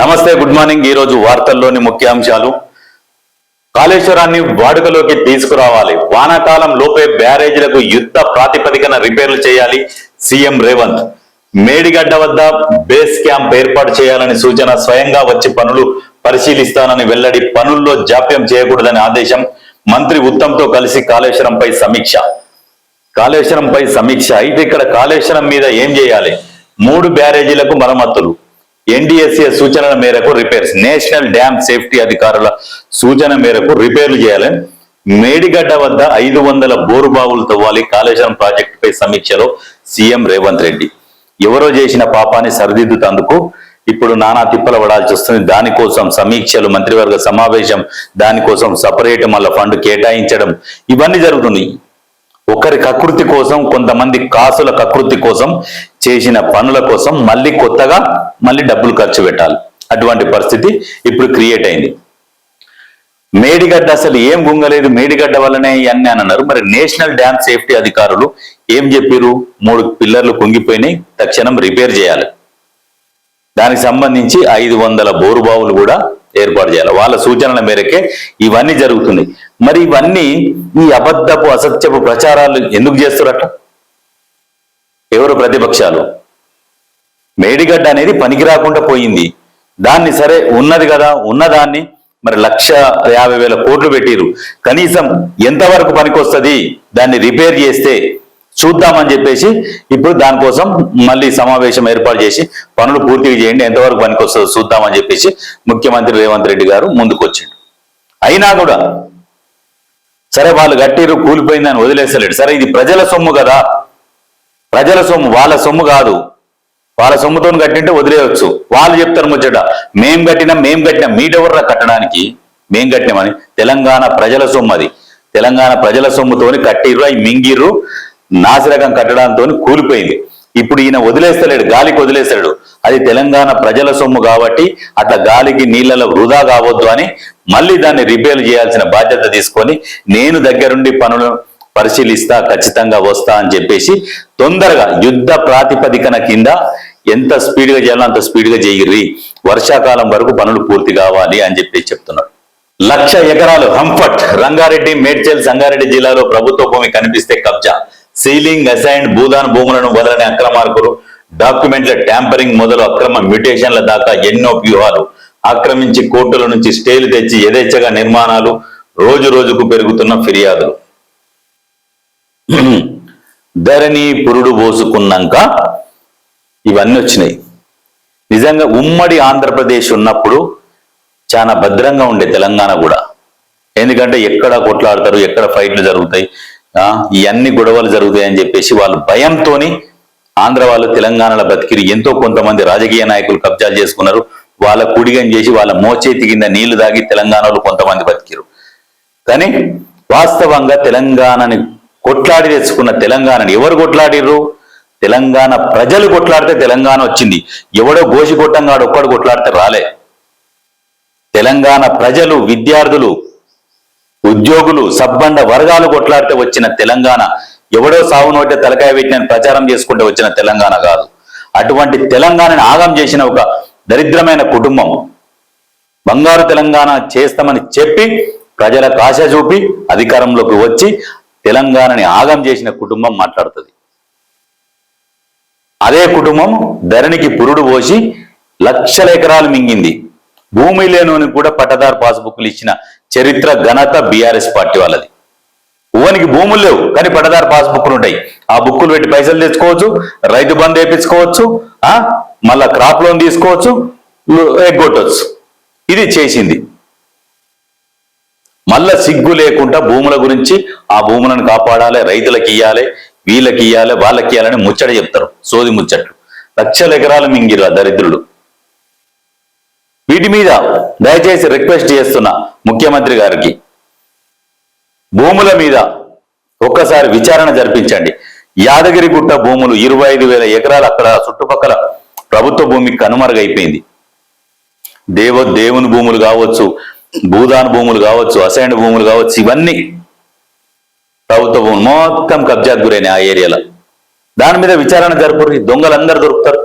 నమస్తే, good morning. ఈ రోజు వార్తల్లోని ముఖ్యాంశాలు. కాళేశ్వరాన్ని వాడుకలోకి తీసుకురావాలి. వానాకాలం లోపే బ్యారేజీలకు యుద్ధ ప్రాతిపదికన రిపేర్లు చేయాలి సీఎం రేవంత్. మేడిగడ్డ వద్ద బేస్ క్యాంప్ ఏర్పాటు చేయాలని సూచన. స్వయంగా వచ్చి పనులు పరిశీలిస్తానని వెల్లడి. పనుల్లో జాప్యం చేయకూడదని ఆదేశం. మంత్రి ఉత్తమ్తో కలిసి కాళేశ్వరంపై సమీక్ష. అయితే ఇక్కడ కాళేశ్వరం మీద ఏం చేయాలి? 3 బ్యారేజీలకు మరమ్మతులు. ఎన్డీఎస్ఏ సూచనల మేరకు రిపేర్స్. నేషనల్ డ్యామ్ సేఫ్టీ అధికారుల సూచన మేరకు రిపేర్లు చేయాలి. మేడిగడ్డ వద్ద 500 బోరుబావులు తవ్వాలి. కాళేశ్వరం ప్రాజెక్టుపై సమీక్షలో సీఎం రేవంత్ రెడ్డి. ఎవరో చేసిన పాపాన్ని సరిదిద్దుతందుకు ఇప్పుడు నానా తిప్పల పడాల్సి వస్తుంది. దానికోసం సమీక్షలు, మంత్రివర్గ సమావేశం, దానికోసం సపరేట్ మళ్ళీ ఫండ్ కేటాయించడం, ఇవన్నీ జరుగుతుంది. ఒకరి కకృతి కోసం, కొంతమంది కాసుల కకృతి కోసం చేసిన పనుల కోసం కొత్తగా డబ్బులు ఖర్చు పెట్టాలి. అటువంటి పరిస్థితి ఇప్పుడు క్రియేట్ అయింది. మేడిగడ్డ అసలు ఏం గుంగలేదు, మేడిగడ్డ వల్లనే ఇవన్నీ అని అన్నారు. మరి నేషనల్ డ్యామ్ సేఫ్టీ అధికారులు ఏం చెప్పారు? 3 పిల్లర్లు కుంగిపోయినాయి, తక్షణం రిపేర్ చేయాలి. దానికి సంబంధించి 500 బోరుబావులు కూడా ఏర్పాటు చేయాలి. వాళ్ళ సూచనల మేరకే ఇవన్నీ జరుగుతుంది. మరి ఇవన్నీ ఈ అబద్ధపు అసత్యపు ప్రచారాలు ఎందుకు చేస్తున్నట్టు? ఎవరు? ప్రతిపక్షాలు. మేడిగడ్డ అనేది పనికి రాకుండా పోయింది. దాన్ని సరే ఉన్నది కదా, ఉన్నదాన్ని మరి 1,50,000 కోట్లు పెట్టిరు. కనీసం ఎంతవరకు పనికొస్తుంది, దాన్ని రిపేర్ చేస్తే చూద్దామని చెప్పేసి ఇప్పుడు దానికోసం మళ్ళీ సమావేశం ఏర్పాటు చేసి పనులు పూర్తిగా చేయండి, ఎంతవరకు పనికొస్తుందో చూద్దామని చెప్పేసి ముఖ్యమంత్రి రేవంత్ రెడ్డి గారు ముందుకు వచ్చిండు. అయినా కూడా సరే వాళ్ళు గట్టిరు, కూలిపోయిందని వదిలేస్తలేడు. సరే ఇది ప్రజల సొమ్ము కదా, ప్రజల సొమ్ము, వాళ్ళ సొమ్ము కాదు. వాళ్ళ సొమ్ముతో కట్టింటే వదిలేయవచ్చు. వాళ్ళు చెప్తారు ముచ్చట, మేం కట్టినాం మీటెవర్రా కట్టడానికి, మేం కట్టినామని. తెలంగాణ ప్రజల సొమ్ము అది. తెలంగాణ ప్రజల సొమ్ముతోని కట్టిర్రు, అవి మింగిర్రు, నాసిరకం కట్టడంతో కూలిపోయింది. ఇప్పుడు ఈయన వదిలేస్తలేడు, గాలికి వదిలేస్తాడు. అది తెలంగాణ ప్రజల సొమ్ము కాబట్టి అట్లా గాలికి నీళ్లలో వృధా కావద్దు అని మళ్ళీ దాన్ని రిపేర్ చేయాల్సిన బాధ్యత తీసుకొని నేను దగ్గరుండి పనులు పరిశీలిస్తా, ఖచ్చితంగా వస్తా అని చెప్పేసి తొందరగా యుద్ధ ప్రాతిపదికన కింద ఎంత స్పీడ్గా చేయాలో అంత స్పీడ్గా చేయిర్రి, వర్షాకాలం వరకు పనులు పూర్తి కావాలి అని చెప్పేసి చెప్తున్నారు. 1,00,000 ఎకరాలు హంఫట్. రంగారెడ్డి, మేడ్చల్, సంగారెడ్డి జిల్లాలో ప్రభుత్వ భూమి కనిపిస్తే కబ్జా. సీలింగ్, అసైన్డ్, భూదాన్ భూములను వదలని అక్రమార్కులు. డాక్యుమెంట్ల ట్యాంపరింగ్ మొదలు అక్రమ మ్యూటేషన్ల దాకా ఎన్నో వ్యూహాలు. ఆక్రమించి కోర్టుల నుంచి స్టేలు తెచ్చి యథేచ్ఛగా నిర్మాణాలు. రోజు రోజుకు పెరుగుతున్న ఫిర్యాదులు. ధరణి పురుడు పోసుకున్నాక ఇవన్నీ వచ్చినాయి. నిజంగా ఉమ్మడి ఆంధ్రప్రదేశ్ ఉన్నప్పుడు చాలా భద్రంగా ఉండే తెలంగాణ కూడా. ఎందుకంటే ఎక్కడ కొట్లాడతారు, ఎక్కడ ఫైట్లు జరుగుతాయి, ఇవన్నీ గొడవలు జరుగుతాయి అని చెప్పేసి వాళ్ళు భయంతోని ఆంధ్ర వాళ్ళు తెలంగాణలో బతికిరు. ఎంతో కొంతమంది రాజకీయ నాయకులు కబ్జాలు చేసుకున్నారు. వాళ్ళ కుడిగం చేసి వాళ్ళ మోచేతి కింద నీళ్లు దాగి తెలంగాణలో కొంతమంది బతికిరు. కానీ వాస్తవంగా తెలంగాణని కొట్లాడి తెచ్చుకున్న తెలంగాణని ఎవరు కొట్లాడిర్రు? తెలంగాణ ప్రజలు కొట్లాడితే తెలంగాణ వచ్చింది. ఎవడో గోసి కొట్టంగాడు ఒక్కడు కొట్లాడితే రాలే. తెలంగాణ ప్రజలు, విద్యార్థులు, ఉద్యోగులు, సబ్బండ వర్గాలు కొట్లాడితే వచ్చిన తెలంగాణ. ఎవడో సావు నోటే తలకాయ పెట్టిన ప్రచారం చేసుకుంటే వచ్చిన తెలంగాణ కాదు. అటువంటి తెలంగాణని ఆగం చేసిన ఒక దరిద్రమైన కుటుంబం బంగారు తెలంగాణ చేస్తామని చెప్పి ప్రజలకు ఆశ చూపి అధికారంలోకి వచ్చి తెలంగాణని ఆగం చేసిన కుటుంబం మాట్లాడుతుంది. అదే కుటుంబం ధరణికి పురుడు పోసి 1,00,000 ఎకరాలు మింగింది. భూమి లేనోని కూడా పట్టదారు పాస్బుక్లు ఇచ్చిన చరిత్ర, ఘనత బీఆర్ఎస్ పార్టీ వాళ్ళది. ఊనికి భూములు లేవు కానీ పట్టదారు పాస్బుక్లు ఉంటాయి. ఆ బుక్కులు పెట్టి పైసలు తెచ్చుకోవచ్చు, రైతు బంధు వేయించుకోవచ్చు, మళ్ళా క్రాప్ లోన్ తీసుకోవచ్చు, ఎగ్గొట్టవచ్చు. ఇది చేసింది. మళ్ళా సిగ్గు లేకుండా భూముల గురించి, ఆ భూములను కాపాడాలి, రైతులకు ఇయ్యాలి, వీళ్ళకి ఇయ్యాలి, వాళ్ళకి ఇయ్యాలని ముచ్చట చెప్తారు. సోది ముచ్చట్లు. 1,00,000 ఎకరాలు మింగిరు ఆ దరిద్రులు. వీటి మీద దయచేసి రిక్వెస్ట్ చేస్తున్నా ముఖ్యమంత్రి గారికి, భూముల మీద ఒక్కసారి విచారణ జరిపించండి. యాదగిరిగుట్ట భూములు 25,000 ఎకరాలు అక్కడ చుట్టుపక్కల ప్రభుత్వ భూమికి కనుమరుగైపోయింది. దేవుని భూములు కావచ్చు, భూదాన్ భూములు కావచ్చు, అసైన్డ్ భూములు కావచ్చు, ఇవన్నీ ప్రభుత్వ భూములు మొత్తం కబ్జాకు గురైన ఆ ఏరియాలో. దాని మీద విచారణ జరుపురు. దొంగలందరూ దొరుకుతారు.